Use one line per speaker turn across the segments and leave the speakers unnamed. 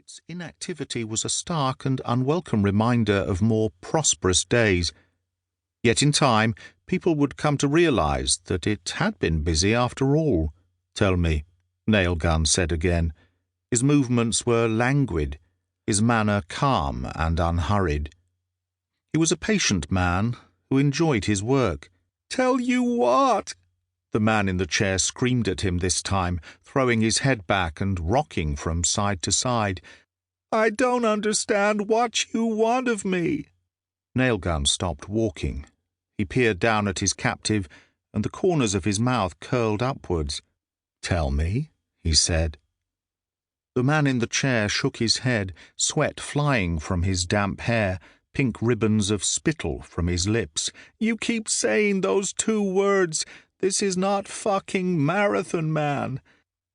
Its inactivity was a stark and unwelcome reminder of more prosperous days. Yet in time, people would come to realize that it had been busy after all. "Tell me," Nailgun said again. His movements were languid, his manner calm and unhurried. He was a patient man who enjoyed his work. "Tell you what?" The man in the chair screamed at him this time, throwing his head back and rocking from side to side. "I don't understand what you want of me." Nailgun stopped walking. He peered down at his captive, and the corners of his mouth curled upwards. "Tell me," he said. The man in the chair shook his head, sweat flying from his damp hair, pink ribbons of spittle from his lips. "You keep saying those two words. This is not fucking Marathon Man.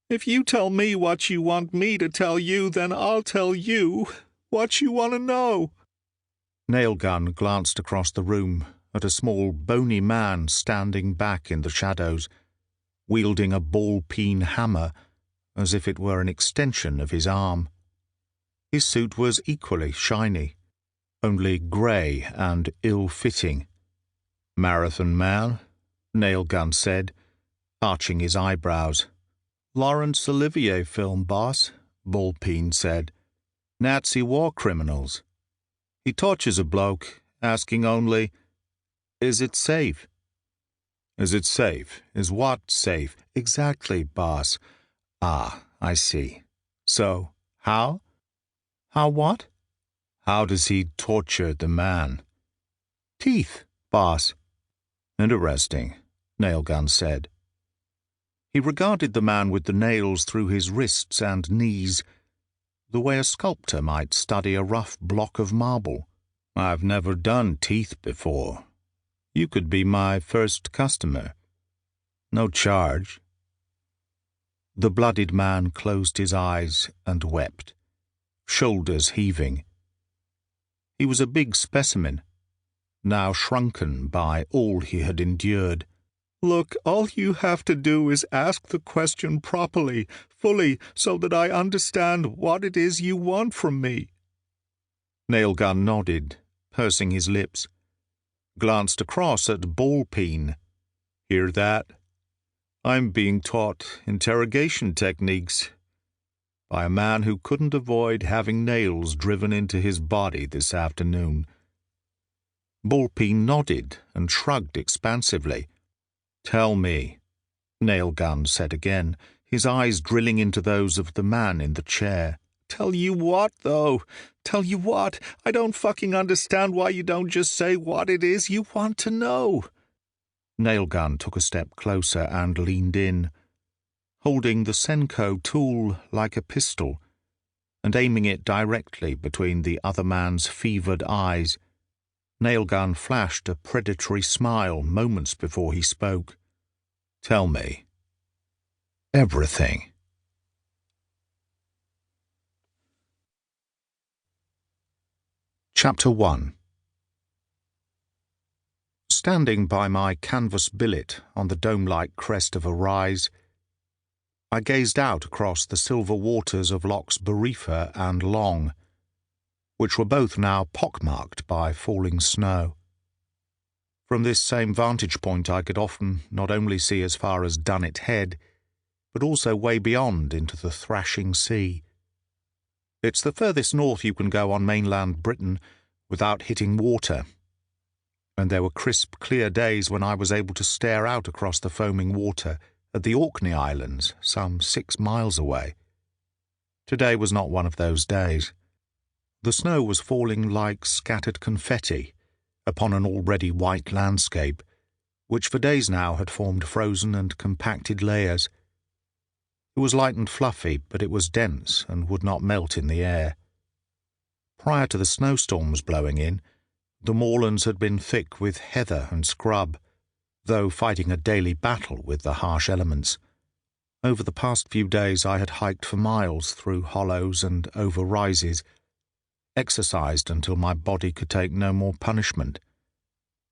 If you tell me what you want me to tell you, then I'll tell you what you want to know." Nailgun glanced across the room at a small, bony man standing back in the shadows, wielding a ball-peen hammer as if it were an extension of his arm. His suit was equally shiny, only grey and ill-fitting. "Marathon Man," Nailgun said, arching his eyebrows. "Laurence Olivier film, boss," Ballpeen said. "Nazi war criminals. He tortures a bloke, asking only, 'Is it safe?'" "Is it safe? Is what safe?" "Exactly, boss." "Ah, I see. So, how?" "How what?" "How does he torture the man?" "Teeth, boss." "Interesting," Nailgun said. He regarded the man with the nails through his wrists and knees, the way a sculptor might study a rough block of marble. "I've never done teeth before. You could be my first customer. No charge." The bloodied man closed his eyes and wept, shoulders heaving. He was a big specimen, now shrunken by all he had endured. "Look, all you have to do is ask the question properly, fully, so that I understand what it is you want from me." Nailgun nodded, pursing his lips, glanced across at Ballpeen. "Hear that? I'm being taught interrogation techniques by a man who couldn't avoid having nails driven into his body this afternoon." Ballpeen nodded and shrugged expansively. "Tell me," Nailgun said again, his eyes drilling into those of the man in the chair. "Tell you what, though? Tell you what? I don't fucking understand why you don't just say what it is you want to know." Nailgun took a step closer and leaned in, holding the Senko tool like a pistol and aiming it directly between the other man's fevered eyes. Nailgun flashed a predatory smile moments before he spoke. "Tell me. Everything." Chapter 1. Standing by my canvas billet on the dome-like crest of a rise, I gazed out across the silver waters of Lochs Barifa and Long, which were both now pockmarked by falling snow. From this same vantage point I could often not only see as far as Dunnet Head, but also way beyond into the thrashing sea. It's the furthest north you can go on mainland Britain without hitting water, and there were crisp, clear days when I was able to stare out across the foaming water at the Orkney Islands, some 6 miles away. Today was not one of those days. The snow was falling like scattered confetti upon an already white landscape, which for days now had formed frozen and compacted layers. It was light and fluffy, but it was dense and would not melt in the air. Prior to the snowstorms blowing in, the moorlands had been thick with heather and scrub, though fighting a daily battle with the harsh elements. Over the past few days I had hiked for miles through hollows and over rises, exercised until my body could take no more punishment.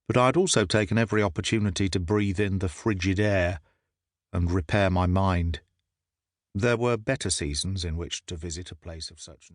But I had also taken every opportunity to breathe in the frigid air and repair my mind. There were better seasons in which to visit a place of such